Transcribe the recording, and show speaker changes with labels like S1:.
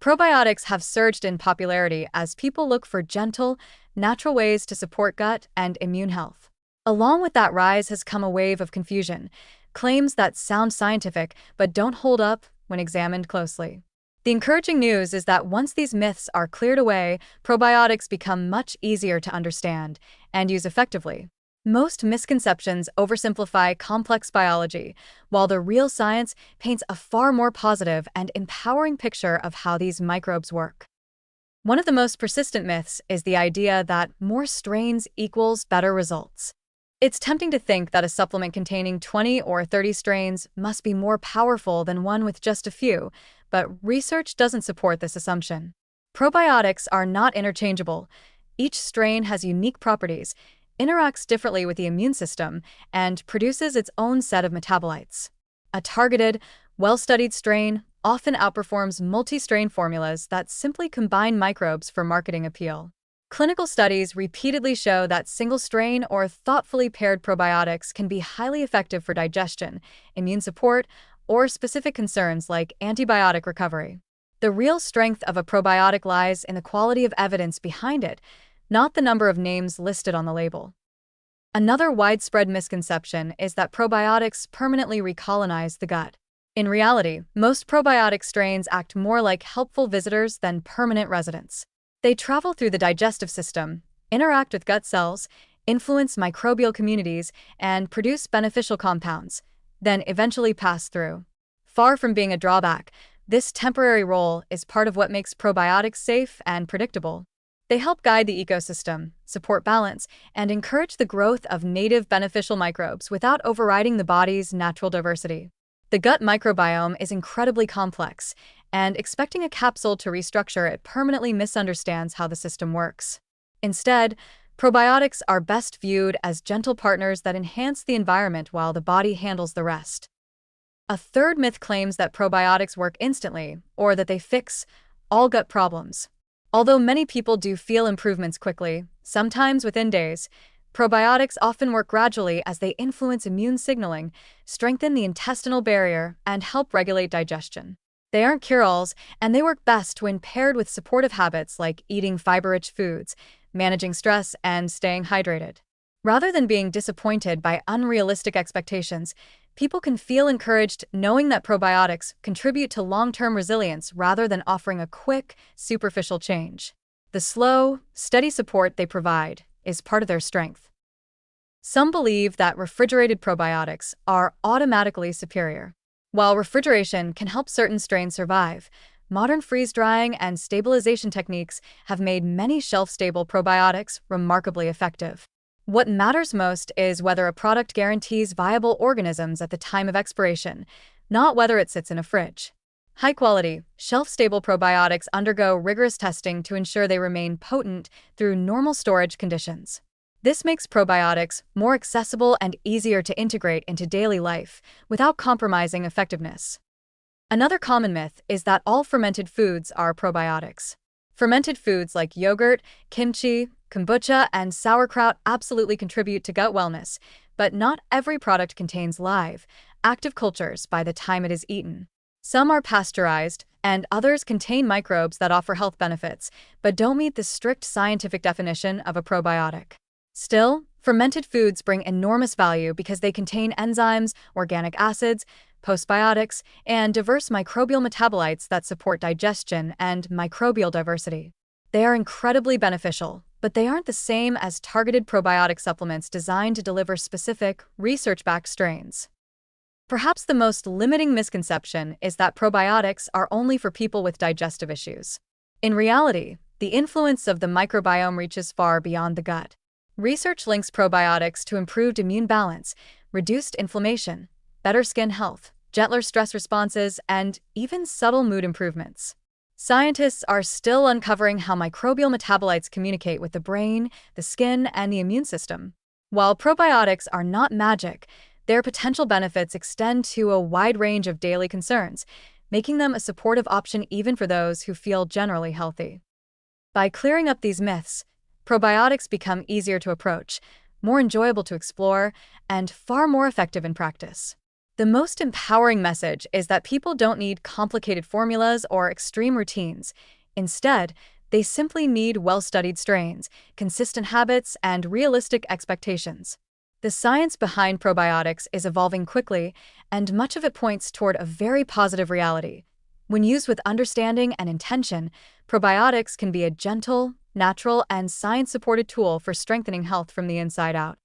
S1: Probiotics have surged in popularity as people look for gentle, natural ways to support gut and immune health. Along with that rise has come a wave of confusion, claims that sound scientific but don't hold up when examined closely. The encouraging news is that once these myths are cleared away, probiotics become much easier to understand and use effectively. Most misconceptions oversimplify complex biology, while the real science paints a far more positive and empowering picture of how these microbes work. One of the most persistent myths is the idea that more strains equals better results. It's tempting to think that a supplement containing 20 or 30 strains must be more powerful than one with just a few, but research doesn't support this assumption. Probiotics are not interchangeable. Each strain has unique properties, interacts differently with the immune system, and produces its own set of metabolites. A targeted, well-studied strain often outperforms multi-strain formulas that simply combine microbes for marketing appeal. Clinical studies repeatedly show that single-strain or thoughtfully paired probiotics can be highly effective for digestion, immune support, or specific concerns like antibiotic recovery. The real strength of a probiotic lies in the quality of evidence behind it, not the number of names listed on the label. Another widespread misconception is that probiotics permanently recolonize the gut. In reality, most probiotic strains act more like helpful visitors than permanent residents. They travel through the digestive system, interact with gut cells, influence microbial communities, and produce beneficial compounds, then eventually pass through. Far from being a drawback, this temporary role is part of what makes probiotics safe and predictable. They help guide the ecosystem, support balance, and encourage the growth of native beneficial microbes without overriding the body's natural diversity. The gut microbiome is incredibly complex, and expecting a capsule to restructure it permanently misunderstands how the system works. Instead, probiotics are best viewed as gentle partners that enhance the environment while the body handles the rest. A third myth claims that probiotics work instantly, or that they fix all gut problems. Although many people do feel improvements quickly, sometimes within days, probiotics often work gradually as they influence immune signaling, strengthen the intestinal barrier, and help regulate digestion. They aren't cure-alls, and they work best when paired with supportive habits like eating fiber-rich foods, managing stress, and staying hydrated. Rather than being disappointed by unrealistic expectations, people can feel encouraged knowing that probiotics contribute to long-term resilience rather than offering a quick, superficial change. The slow, steady support they provide is part of their strength. Some believe that refrigerated probiotics are automatically superior. While refrigeration can help certain strains survive, modern freeze-drying and stabilization techniques have made many shelf-stable probiotics remarkably effective. What matters most is whether a product guarantees viable organisms at the time of expiration, not whether it sits in a fridge. High-quality, shelf-stable probiotics undergo rigorous testing to ensure they remain potent through normal storage conditions. This makes probiotics more accessible and easier to integrate into daily life without compromising effectiveness. Another common myth is that all fermented foods are probiotics. Fermented foods like yogurt, kimchi, kombucha, and sauerkraut absolutely contribute to gut wellness, but not every product contains live, active cultures by the time it is eaten. Some are pasteurized, and others contain microbes that offer health benefits, but don't meet the strict scientific definition of a probiotic. Still, fermented foods bring enormous value because they contain enzymes, organic acids, postbiotics, and diverse microbial metabolites that support digestion and microbial diversity. They are incredibly beneficial, but they aren't the same as targeted probiotic supplements designed to deliver specific, research-backed strains. Perhaps the most limiting misconception is that probiotics are only for people with digestive issues. In reality, the influence of the microbiome reaches far beyond the gut. Research links probiotics to improved immune balance, reduced inflammation, better skin health, gentler stress responses, and even subtle mood improvements. Scientists are still uncovering how microbial metabolites communicate with the brain, the skin, and the immune system. While probiotics are not magic, their potential benefits extend to a wide range of daily concerns, making them a supportive option even for those who feel generally healthy. By clearing up these myths, probiotics become easier to approach, more enjoyable to explore, and far more effective in practice. The most empowering message is that people don't need complicated formulas or extreme routines. Instead, they simply need well-studied strains, consistent habits, and realistic expectations. The science behind probiotics is evolving quickly, and much of it points toward a very positive reality. When used with understanding and intention, probiotics can be a gentle, natural, and science-supported tool for strengthening health from the inside out.